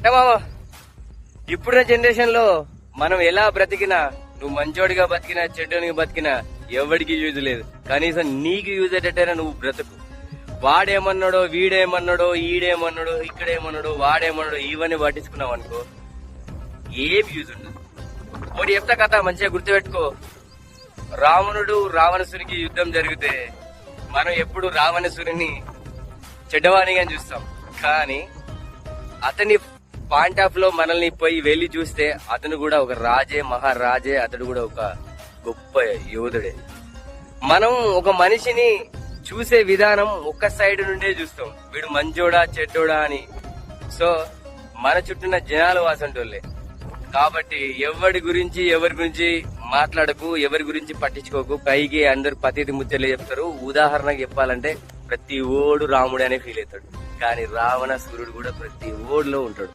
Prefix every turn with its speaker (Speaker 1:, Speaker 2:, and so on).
Speaker 1: మామ ఇప్పుడున్న జనరేషన్ లో మనం ఎలా బ్రతికినా, నువ్వు మంచోడిగా బతికినా చెడ్డోడిగా బతికినా ఎవరికి యూజ్ లేదు. కనీసం నీకు యూజ్ అయ్యేటట్టయినా నువ్వు బ్రతుకు. వాడేమన్నాడో, వీడేమన్నాడో, ఈడేమన్నాడో, ఇక్కడేమన్నాడో, వాడేమన్నాడో ఇవన్నీ పట్టించుకున్నావు అనుకో ఏం యూజ్ ఉండదు. ఒకటి చెప్తా కథ మంచిగా గుర్తుపెట్టుకో. రావణుడు రావణసునికి యుద్ధం జరిగితే మనం ఎప్పుడు రావణసుని చెడ్డవాణిగా చూస్తాం. కానీ అతని పాయింట్ ఆఫ్ లో మనల్ని పోయి వెళ్లి చూస్తే అతను కూడా ఒక రాజే, మహారాజే. అతడు కూడా ఒక గొప్ప యోధుడే. మనం ఒక మనిషిని చూసే విధానం ఒక్క సైడ్ నుండే చూస్తాం, వీడు మంచోడా చెడ్డోడా అని. సో మన చుట్టూన్న జనాలు వాసంటోళ్ళే. కాబట్టి ఎవరి గురించి మాట్లాడకు, ఎవరి గురించి పట్టించుకోకు. పైకి అందరు పతితి ముచ్చలే చెప్తారు. ఉదాహరణకు చెప్పాలంటే ప్రతి ఓడు రాముడు అనే ఫీల్ అవుతాడు, కానీ రావణ సూర్యుడు కూడా ప్రతి ఓడిలో ఉంటాడు.